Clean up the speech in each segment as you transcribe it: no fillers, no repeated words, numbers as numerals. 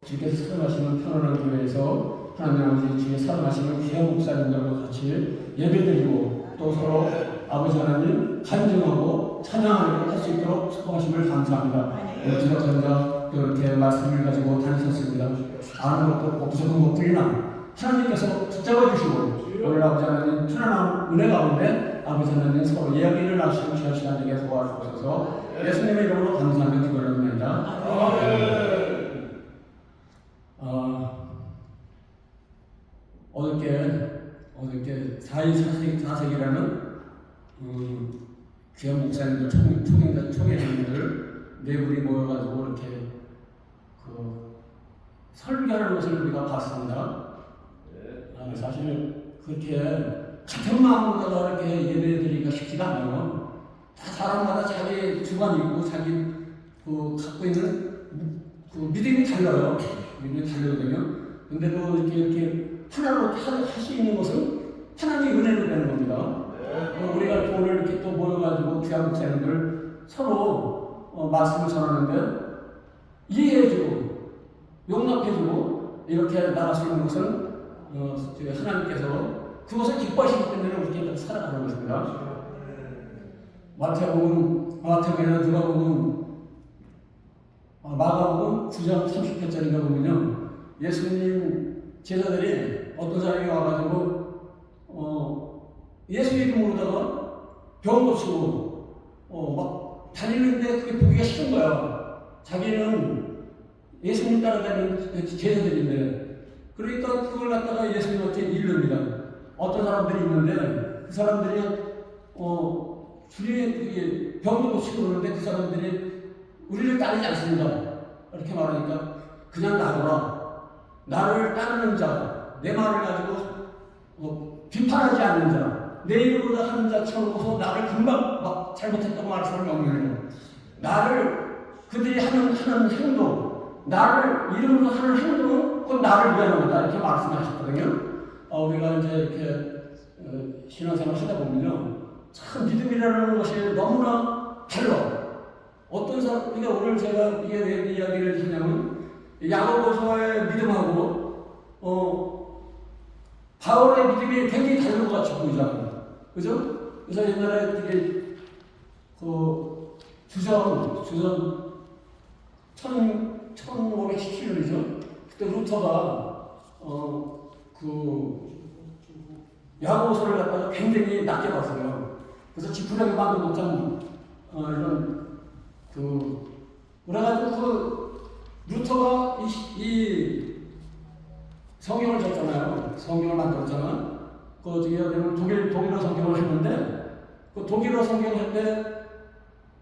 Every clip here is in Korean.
주께서 사랑하시는 편안한 교회에서 하나님 아버지 주의 사랑하시는 귀한 목사님들과 같이 예배드리고 또 서로 아버지 하나님 간증하고 찬양하는 할 수 있도록 축복하심을 감사합니다. 오늘 전자 이렇게 말씀을 가지고 다니셨습니다. 아는 것도 없고 부족한 것들이나 하나님께서 붙잡아 주시고 오늘 아버지 하나님 편안한 은혜 가운데 아버지 하나님 서로 이야기를 나누시는 귀한 시간 되게 도와주셔서 예수님의 이름으로 감사하며 기도드립니다. 어저께 4.24세기라는 귀한 목사님들, 총회장님들 네 분이 모여가지고 이렇게 설교하는 것을 우리가 봤습니다. 사실 그렇게 같은 마음으로 이렇게 예배드리기가 쉽지가 않아요. 다 사람마다 자기 주관이 있고 자기 갖고 있는 믿음이 달라요. 믿음이 다르거든요. 근데도 이렇게 하나로 할 수 있는 것은 하나님의 은혜로 되는 겁니다. 우리가 오늘 이렇게 또 모여가지고 귀한 목사님들 서로 말씀을 전하는데 이해해주고 용납해주고 이렇게 나갈 수 있는 것은 하나님께서 그것을 기뻐하시기 때문에 우리가 살아가는 것입니다. 마태복음이나 누가복음, 마가복음 9장 30편짜리가 보면요, 예수님 제자들이 어떤 사람이 와가지고 예수 이름으로다가 병 고치고 막 다니는데 그게 보기가 싫은 거야. 자기는 예수님 따라다니는 제자들인데, 그러니까 그걸 갖다가 예수님한테 일릅니다. 어떤 사람들이 있는데 그 사람들이 주님의 병도 고치고 그러는데 그 사람들이 우리를 따르지 않습니다. 이렇게 말하니까 그냥 나가라. 나를 따르는 자, 내 말을 가지고 비판하지 않는 자, 내 이름으로 하는 자처럼 해서 나를 금방 막 잘못했다고 말할 사람이 없는 나를 그들이 하는 행동, 나를 이름으로 하는 행동은 그건 나를 위한 거다 이렇게 말씀하셨거든요. 우리가 이제 이렇게 신앙생활 하다 보면요, 참 믿음이라는 것이 너무나 달라. 어떤 사람, 그러니까 오늘 제가 이게 왜 이야기를 하냐면 야고보서의 믿음하고 바울의 믿음이 굉장히 다른 것 같이 보이잖아요. 그죠? 그래서 옛날에 이게 주전 1517년이죠. 그때 루터가 야고보서를 갖다가 굉장히 낮게 봤어요. 그래서 지푸라기 만도 못한 이런 그래가지고 루터가 이 성경을 썼잖아요. 성경을 만들었잖아. 독일어 성경을 했는데 그 독일어 성경을 할 때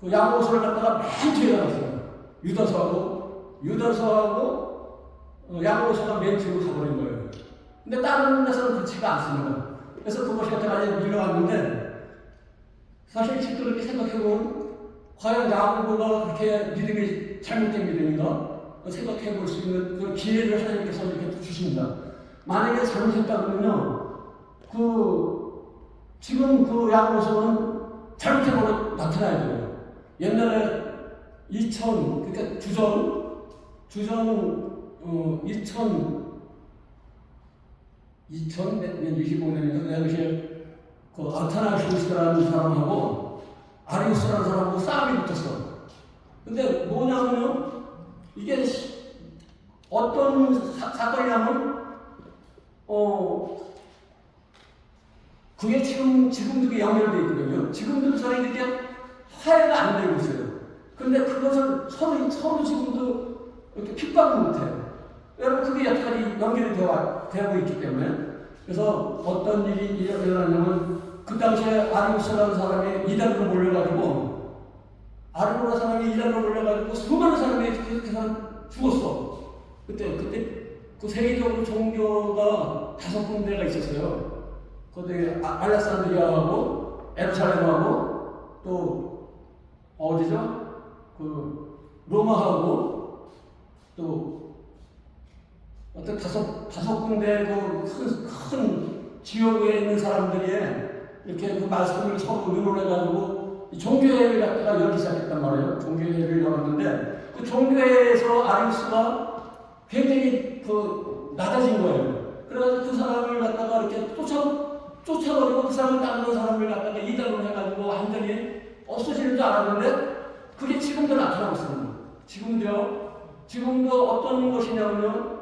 그 야고보서를 갖다가 맨 뒤에 나갔어요. 유다서하고 야고보서가 맨 뒤로 가버린 거예요. 근데 다른 데서는 그렇지가 않습니다. 그래서 그것이 여태까지 밀려왔는데, 사실 지금 그렇게 생각해보면 과연 야고보가 그렇게 믿음이 잘못된 믿음인가 생각해볼 수 있는 그 기회를 하나님께서 이렇게 주십니다. 만약에 잘못했다면요, 지금 그 야고보서는 잘못해보고 나타나야 돼요. 옛날에 그러니까 주전 2025년인가 당시에 아타나시우스라는 사람하고 아리우스라는 사람하고 싸움이 붙었어. 근데 뭐냐면요, 이게 어떤 사건이냐면 그게 지금도 연결되어 있거든요. 지금도 서로 이렇게 화해가 안 되고 있어요. 근데 그것을 서로 지금도 이렇게 핍박을 못해요. 여러분, 그게 여태까지 연결이 되고 있기 때문에. 그래서 어떤 일이 일어나냐면, 그 당시에 아리우스라는 사람이 이단으로 몰려가지고, 아리우스 사람이 이단으로 몰려가지고 수많은 사람이 그래서 죽었어. 그때 그 세계적으로 종교가 5군데가 있었어요. 거기 알렉산드리아하고 에루살렘하고 또 어디죠? 로마하고 또 어떤 다섯 군데 큰 지역에 있는 사람들이 이렇게 그 말씀을 서로 의논해가지고 종교회를 갖다가 열기 시작했단 말이에요. 종교회를 열었는데 그 종교회에서 아리우스가 굉장히 낮아진 거예요. 그래서 그 사람을 갖다가 이렇게 쫓아버리고 그 사람을 따르는 사람을 갖다가 이단으로 해가지고 완전히 없어지는 줄 알았는데 그게 지금도 나타나고 있습니다. 지금도 어떤 것이냐면요,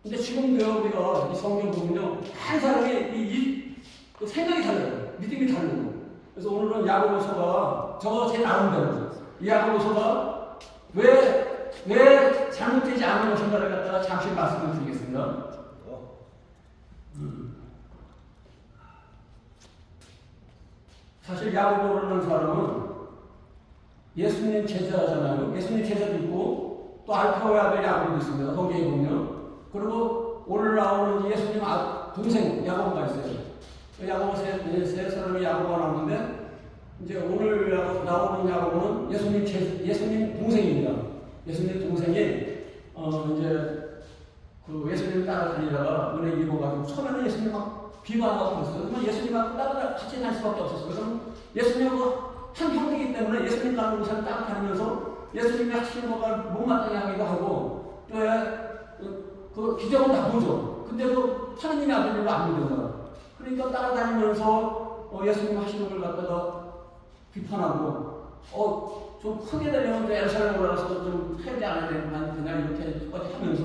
근데 지금도 우리가 이 성경 보면요, 한 사람이 그 생각이 달라요. 믿음이 다르고. 그래서 오늘은 야고보서가 저거 제 나름대로 이 야고보서가 왜 잘못되지 않은 것인가를 갖다가 잠시 말씀을 드리겠습니다. 사실 야고보라는 사람은 예수님 제자잖아요. 예수님 제자도 있고 또 알파와 아벨 야고보도 있습니다. 거기에 보면. 그리고 오늘 나오는 예수님 동생 야고보가 있어요. 야고보 세 사람이 야고보가 나오는데 이제 오늘 나오는 야고보는 예수님 동생입니다. 예수님 동생이 이제 그 예수님 따라다니다가 은혜 입어가지고 처음에는 예수님 막 비방하고 그랬어요. 그러면 예수님하고 같이 다닐 수밖에 없었어요. 그럼 예수님하고 한 형제이기 때문에 예수님 가는 곳을 따라다니면서 예수님이 하시는 거가 못마땅해 하기도 하고 또 기적은 다 보죠. 근데도 하나님의 아들이라고 안 믿어요. 그러니까 따라다니면서 예수님 하시는 걸 갖다가 비판하고 좀 크게 되려면 예루살렘 올라가서 좀 해야 안 해야 되나 이렇게까지 하면서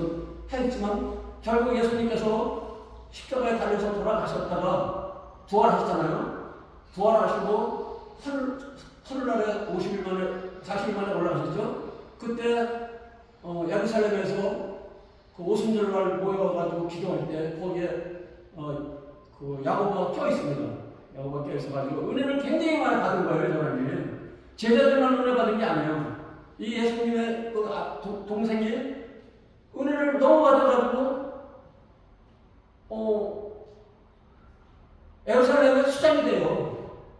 했지만 결국 예수님께서 십자가에 달려서 돌아가셨다가 부활하셨잖아요. 부활하시고 하늘나라에 40일 만에 올라가셨죠. 그때 예루살렘에서 그 오순절날 모여가지고 기도할 때 거기에 그 야고보가 껴 있습니다. 야고보가 껴 있어가지고 은혜를 굉장히 많이 받은 거예요, 저는. 제자들만 은혜 받은 게 아니에요. 이 예수님의 동생이 은혜를 너무 받아가지고 예루살렘의 수장이 돼요.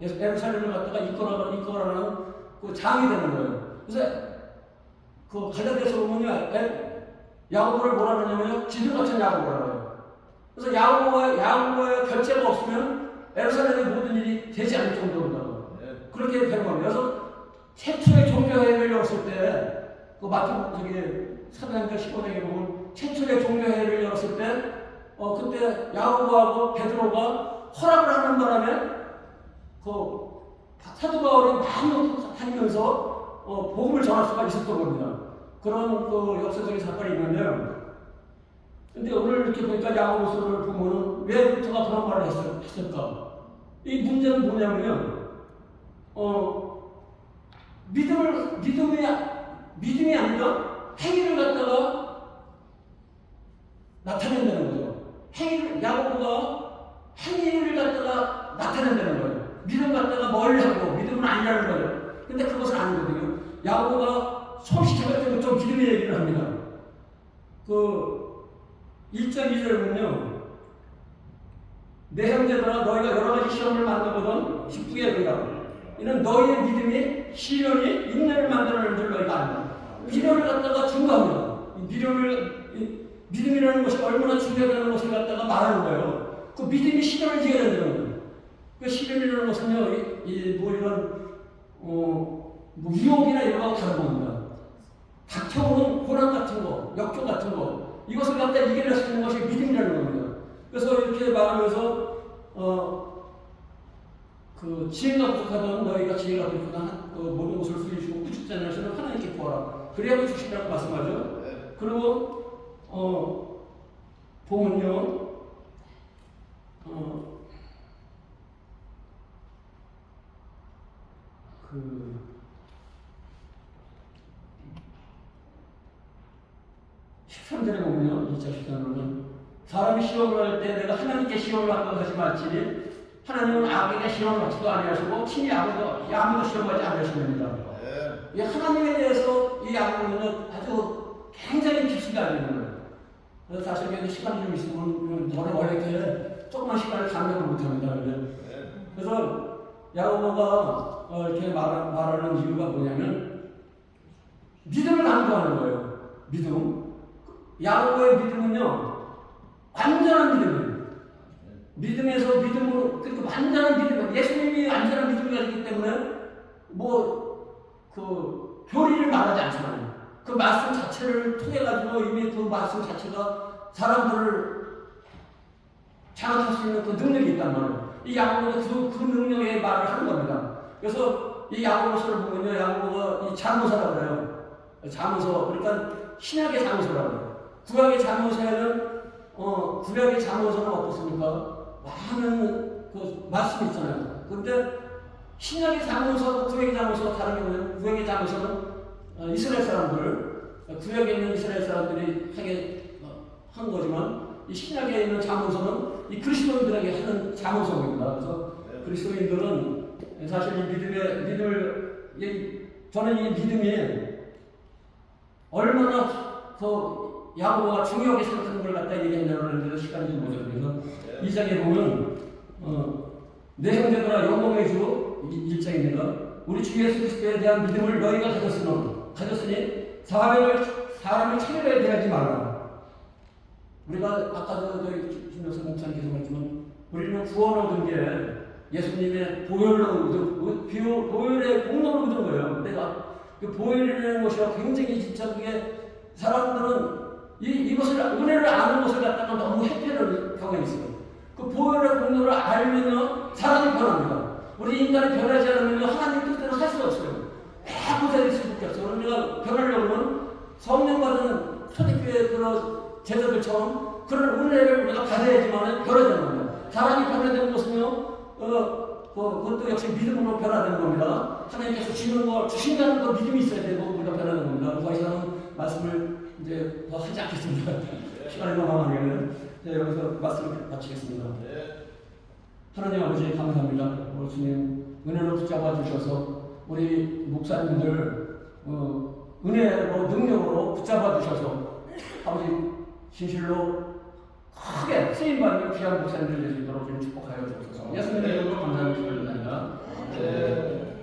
예루살렘을 갖다가 이끌어가는 그 장이 되는 거예요. 그래서 그 갈라디아서 보면요, 야고보를 뭐라 그러냐면요, 지들 같은 야고보라고 해요. 그래서 야고보의 결제가 없으면 예루살렘의 모든 일이 되지 않을 정도로 그렇게 된 겁니다. 그래서 최초의 종교회의를 열었을 때, 그 사도행전 15장에 보면 최초의 종교회의를 열었을 때, 그때 야고보하고 베드로가 허락을 하는 바람에 그 사도 바울이 많이 다니면서 복음을 전할 수가 있었던 겁니다. 그런 그 역사적인 사건이 있는데요. 근데 오늘 이렇게 보니까 야고보서를 보면은 왜 루터가 그런 말을 했을까? 이 문제는 뭐냐면요. 믿음이 아니라 행위를 갖다가 나타낸다는 거죠. 야고보가 행위를 갖다가 나타낸다는 거예요. 믿음 갖다가 뭘 하고 믿음은 아니라는 거예요. 근데 그것은 아니거든요. 야고보가 소식할 때부터 좀 믿음의 얘기를 합니다. 그 1장 2절을 보면요. 내 형제들아 너희가 여러 가지 시험을 만나거든 기쁘게 여기라. 이는 너희의 믿음이 시련이 인내를 만들어내는 줄 너희가 안다. 미련을 갖다가 증거합니다. 믿음이라는 것이 얼마나 중요하다는 것을 갖다가 말하는 거예요. 그 믿음이 시련을 지게 된다는 거예요. 그 시련이라는 것은요, 유혹이나 이런 거하고 다른 겁니다. 닥쳐오는 고난 같은 거, 역경 같은 거, 이것을 갖다 이겨낼 수 있는 것이 믿음이라는 겁니다. 그래서 이렇게 말하면서, 그 지혜가 부족하던 너희가 지혜가 부족하던 그 모든 것을 수리시고 꾸짖지 않으시는 하나님께 구하라. 그래야 주시라고 말씀하죠. 그리고 보면요, 그 13절에 보면요, 2차 13절은 사람이 시험을 할 때 내가 하나님께 시험을 받고 하지 말지니 하나님은 악에게 시험을 받지도 아니하시고 친히 아무도 시험하지 않으십니다. 이 하나님에 대해서 이 야고보는 아주 굉장히 깊이가 알리는 거예요. 그래서 사실 그래도 시간이 좀 있으면 저는 원래 이렇게 조그만 시간을 감당을 못합니다. 그래서 야고보가 이렇게 말하는 이유가 뭐냐면 믿음을 강조하는 거예요. 믿음. 야고보의 믿음은요, 완전한 믿음이에요. 믿음에서 믿음으로, 그러니까 완전한 믿음, 예수님이 완전한 믿음을 가지기 때문에, 교리를 말하지 않지만 그 말씀 자체를 통해 가지고 이미 그 말씀 자체가 사람들을 장악할 수 있는 그 능력이 있단 말이에요. 이 야고보는 그 능력의 말을 하는 겁니다. 그래서 이 야고보서를 보면요, 야고보가 이 잠언서라고 그래요. 잠언서, 그러니까 신약의 잠언서라고 해요. 구약의 잠언서에는 구약의 잠언서는 어떻습니까? 많은 그 말씀이 있잖아요. 그런데 신약의 잠언서, 구약의 잠언서가 다른 게 뭐냐면 구약의 잠언서는 이스라엘 사람들, 구약에 있는 이스라엘 사람들이 하게 한 거지만 이 신약에 있는 잠언서는 이 그리스도인들에게 하는 잠언서입니다. 그래서 그리스도인들은 사실 이 믿음을 저는 이 믿음이 얼마나 그 야고보가 중요하게 생각하는 걸 갖다 얘기하려고 하는데 시간이 좀 모자라서 2장에 보면 내 형제들아 영광의 주 1장입니다. 우리 주 예수 그리스도에 대한 믿음을 너희가 가졌으니 사람을 차별하게 대하지 말라. 우리가 아까도 저희 김명수 목사님께서 말했지만 우리는 구원 얻은 게 예수님의 보혈의 공로로 얻은 거예요. 내가 그 보혈이라는 것이 굉장히 진짜 그게 사람들은 이것을 은혜를 아는 것을 갖다가 너무 해피하는 경향이 있어요. 그 보혈의 공로를 알면요 사람이 변합니다. 우리 인간이 변하지 않으면 하나님 뜻대로 할 수가 없어요. 매일 고생일 수밖에 없어요. 우리가 변하려면 성령 받은 초대교회 그런 제자들처럼 그런 은혜를 우리가 받아야지만 변화되는 겁니다. 사람이 변화되는 것은요, 그것도 역시 믿음으로 변화되는 겁니다. 하나님께서 주신다는 그 믿음이 있어야 되고 우리가 변화되는 겁니다. 더 이상 말씀을 이제 더 하지 않겠습니다. 시간이 너무 많으면 여기서 말씀을 마치겠습니다. 하나님 아버지 감사합니다. 우리 주님 은혜로 붙잡아 주셔서 우리 목사님들 은혜로 능력으로 붙잡아 주셔서 아버지 진실로 크게 쓰임받는 귀한 목사님들 되시도록 좀 축복하여 주옵소서. 예수님의